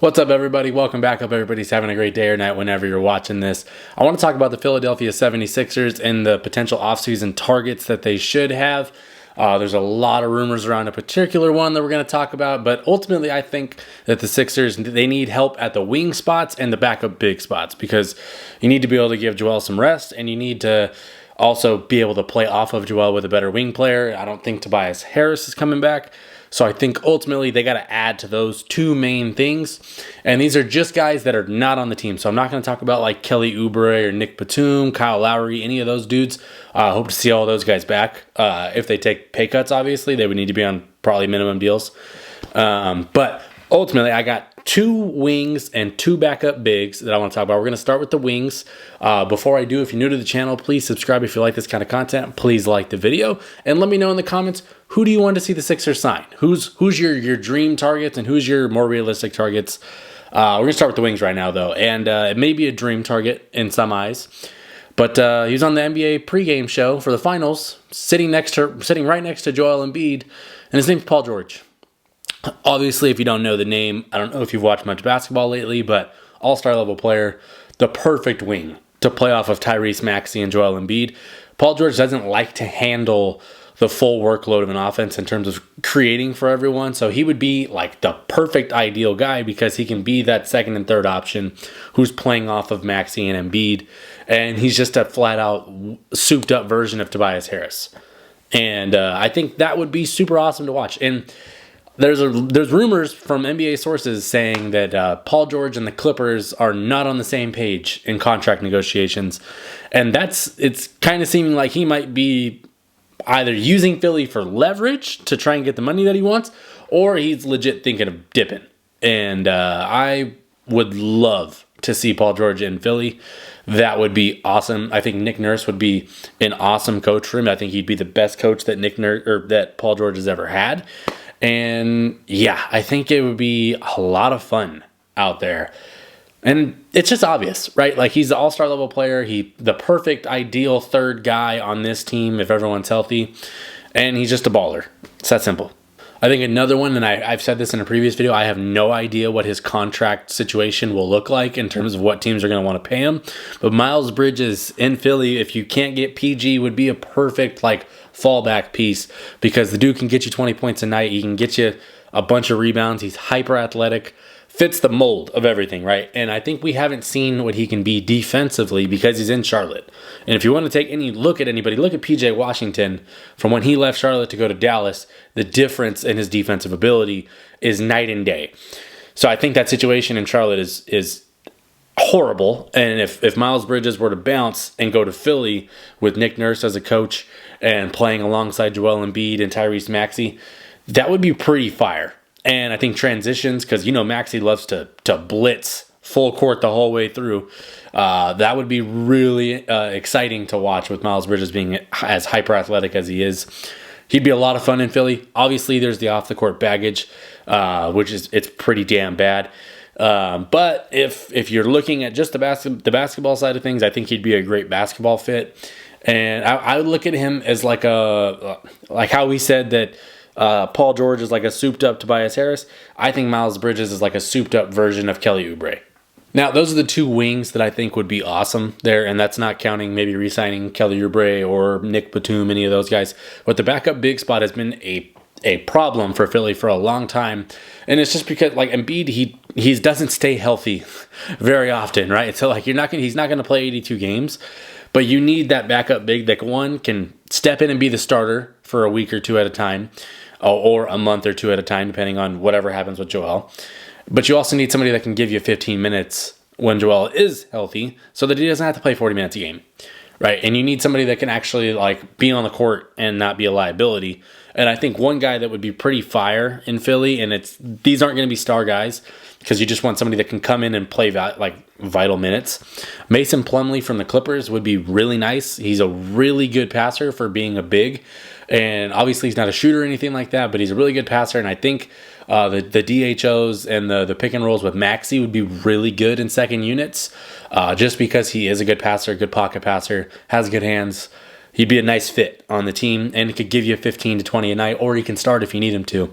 What's up, everybody? Welcome back. Hope everybody's having a great day or night whenever you're watching this. I want to talk about the Philadelphia 76ers and the potential offseason targets that they should have. There's a lot of rumors around a particular one that we're going to talk about, but ultimately I think that the Sixers, they need help at the wing spots and the backup big spots because you need to be able to give Joel some rest, and you need to also be able to play off of Joel with a better wing player. I don't think Tobias Harris is coming back. So I think ultimately they got to add to those two main things. And these are just guys that are not on the team. So I'm not going to talk about like Kelly Oubre or Nick Batum, Kyle Lowry, any of those dudes. I hope to see all those guys back. If they take pay cuts, obviously, they would need to be on probably minimum deals. But ultimately, I got two wings and two backup bigs that I want to talk about. We're going to start with the wings. Before I do, if you're new to the channel, please subscribe if you like this kind of content. Please like the video. And let me know in the comments, who do you want to see the Sixers sign? Who's your dream targets and who's your more realistic targets? We're going to start with the wings right now, though. And it may be a dream target in some eyes. But he was on the NBA pregame show for the finals, sitting right next to Joel Embiid. And his name's Paul George. Obviously, if you don't know the name, I don't know if you've watched much basketball lately, but all-star level player, the perfect wing to play off of Tyrese Maxey and Joel Embiid. Paul George doesn't like to handle the full workload of an offense in terms of creating for everyone, so he would be like the perfect ideal guy because he can be that second and third option who's playing off of Maxey and Embiid, and he's just a flat-out souped-up version of Tobias Harris. And I think that would be super awesome to watch. And there's rumors from NBA sources saying that Paul George and the Clippers are not on the same page in contract negotiations, and it's kind of seeming like he might be either using Philly for leverage to try and get the money that he wants, or he's legit thinking of dipping. And I would love to see Paul George in Philly. That would be awesome. I think Nick Nurse would be an awesome coach for him. I think he'd be the best coach that that Paul George has ever had. And yeah, I think it would be a lot of fun out there. And it's just obvious, right? Like, he's the all-star level player. The perfect, ideal third guy on this team if everyone's healthy. And he's just a baller. It's that simple. I think another one, and I've said this in a previous video, I have no idea what his contract situation will look like in terms of what teams are going to want to pay him. But Miles Bridges in Philly, if you can't get PG, would be a perfect fallback piece because the dude can get you 20 points a night. He can get you a bunch of rebounds. He's hyper athletic, fits the mold of everything, right? And I think we haven't seen what he can be defensively because he's in Charlotte. And if you want to take any look at anybody, look at PJ Washington. From when he left Charlotte to go to Dallas, the difference in his defensive ability is night and day. So I think that situation in Charlotte is horrible. And if Miles Bridges were to bounce and go to Philly with Nick Nurse as a coach and playing alongside Joel Embiid and Tyrese Maxey, that would be pretty fire. And I think transitions, because Maxey loves to blitz full court the whole way through. That would be really exciting to watch with Miles Bridges being as hyper athletic as he is. He'd be a lot of fun in Philly. Obviously, there's the off the court baggage, which it's pretty damn bad. But if you're looking at just the basketball side of things, I think he'd be a great basketball fit. And I would look at him as like how we said that Paul George is like a souped up Tobias Harris. I think Miles Bridges is like a souped up version of Kelly Oubre. Now, those are the two wings that I think would be awesome there, and that's not counting maybe re-signing Kelly Oubre or Nick Batum, any of those guys. But the backup big spot has been a problem for Philly for a long time, and it's just because Embiid, he doesn't stay healthy very often, right? So he's not going to play 82 games, but you need that backup big that one can step in and be the starter for a week or two at a time, or a month or two at a time, depending on whatever happens with Joel. But you also need somebody that can give you 15 minutes when Joel is healthy so that he doesn't have to play 40 minutes a game, right? And you need somebody that can actually be on the court and not be a liability. And I think one guy that would be pretty fire in Philly, and these aren't going to be star guys because you just want somebody that can come in and play vital minutes. Mason Plumlee from the Clippers would be really nice. He's a really good passer for being a big. And obviously he's not a shooter or anything like that, but he's a really good passer. And I think the DHOs and the pick and rolls with Maxey would be really good in second units just because he is a good passer, good pocket passer, has good hands. He'd be a nice fit on the team, and he could give you 15 to 20 a night, or he can start if you need him to.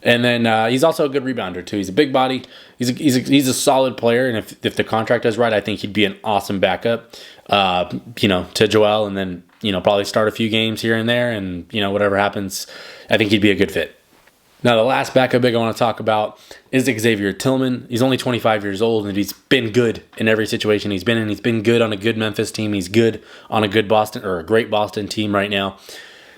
And then he's also a good rebounder too. He's a big body. He's a solid player, and if the contract is right, I think he'd be an awesome backup, to Joel, and then probably start a few games here and there, and whatever happens, I think he'd be a good fit. Now, the last backup big I want to talk about is Xavier Tillman. He's only 25 years old, and he's been good in every situation he's been in. He's been good on a good Memphis team. He's good on a good Boston, or a great Boston team right now.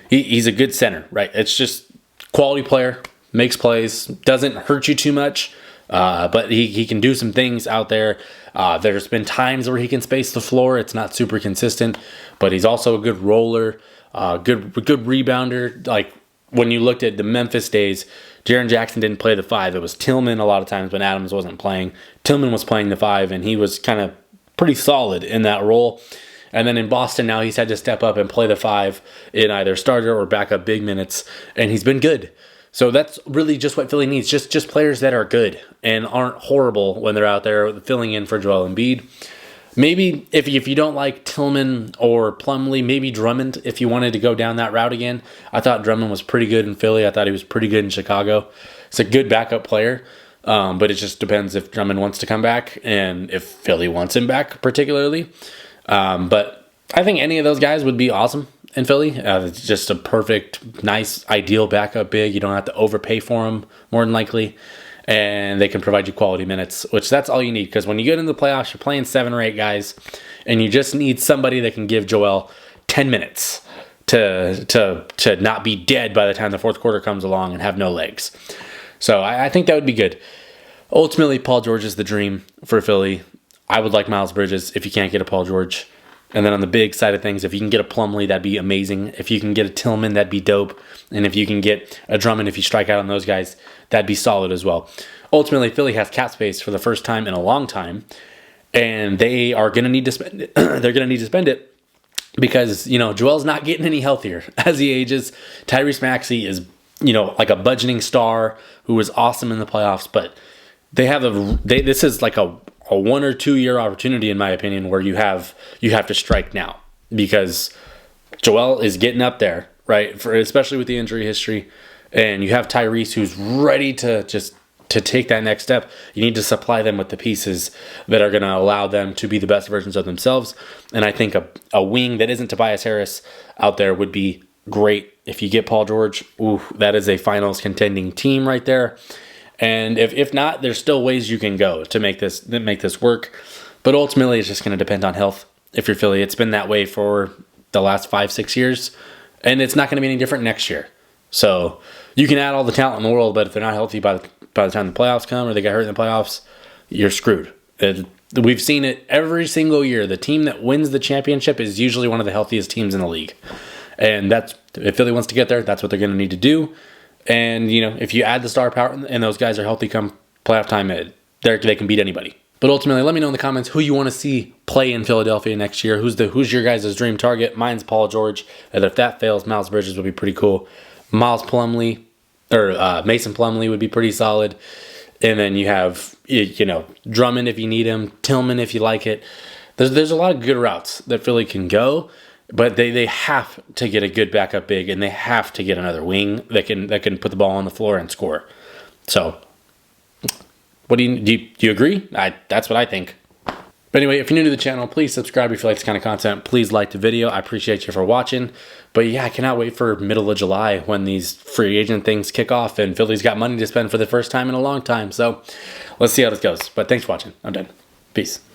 He's a good center, right? It's just quality player, makes plays, doesn't hurt you too much, but he can do some things out there. There's been times where he can space the floor. It's not super consistent, but he's also a good roller, good rebounder. Like, when you looked at the Memphis days, Jaren Jackson didn't play the 5. It was Tillman a lot of times when Adams wasn't playing. Tillman was playing the 5, and he was kind of pretty solid in that role. And then in Boston now, he's had to step up and play the 5 in either starter or backup big minutes, and he's been good. So that's really just what Philly needs, just players that are good and aren't horrible when they're out there filling in for Joel Embiid. Maybe if you don't like Tillman or Plumlee, maybe Drummond if you wanted to go down that route again. I thought Drummond was pretty good in Philly. I thought he was pretty good in Chicago. It's a good backup player, but it just depends if Drummond wants to come back and if Philly wants him back particularly. But I think any of those guys would be awesome in Philly. It's just a perfect, nice, ideal backup big. You don't have to overpay for them, more than likely. And they can provide you quality minutes, which that's all you need. Because when you get into the playoffs, you're playing 7 or 8 guys, and you just need somebody that can give Joel 10 minutes to not be dead by the time the fourth quarter comes along and have no legs. So I think that would be good. Ultimately, Paul George is the dream for Philly. I would like Miles Bridges if you can't get a Paul George. And then on the big side of things, if you can get a Plumlee, that'd be amazing. If you can get a Tillman, that'd be dope. And if you can get a Drummond, if you strike out on those guys, that'd be solid as well. Ultimately, Philly has cap space for the first time in a long time, and they are going to need to spend it. They're going to need to spend it because, Joel's not getting any healthier as he ages. Tyrese Maxey is, like a budgeting star who was awesome in the playoffs, but this is like a 1 or 2 year opportunity, in my opinion, where you have to strike now because Joel is getting up there, right? Especially with the injury history, and you have Tyrese who's ready to take that next step. You need to supply them with the pieces that are going to allow them to be the best versions of themselves. And I think a wing that isn't Tobias Harris out there would be great. If you get Paul George, that is a finals contending team right there. And if not, there's still ways you can go to make this work. But ultimately, it's just going to depend on health. If you're Philly, it's been that way for the last 5-6 years. And it's not going to be any different next year. So you can add all the talent in the world, but if they're not healthy by the time the playoffs come or they get hurt in the playoffs, you're screwed. We've seen it every single year. The team that wins the championship is usually one of the healthiest teams in the league. And if Philly wants to get there, that's what they're going to need to do. And, if you add the star power and those guys are healthy come playoff time, they can beat anybody. But ultimately, let me know in the comments who you want to see play in Philadelphia next year. Who's your guys' dream target? Mine's Paul George. And if that fails, Miles Bridges would be pretty cool. Miles Plumlee, or Mason Plumlee would be pretty solid. And then you have, Drummond if you need him, Tillman if you like it. There's a lot of good routes that Philly can go. But they have to get a good backup big, and they have to get another wing that can put the ball on the floor and score. So, what do you agree? That's what I think. But anyway, if you're new to the channel, please subscribe if you like this kind of content. Please like the video. I appreciate you for watching. But yeah, I cannot wait for middle of July when these free agent things kick off, and Philly's got money to spend for the first time in a long time. So, let's see how this goes. But thanks for watching. I'm done. Peace.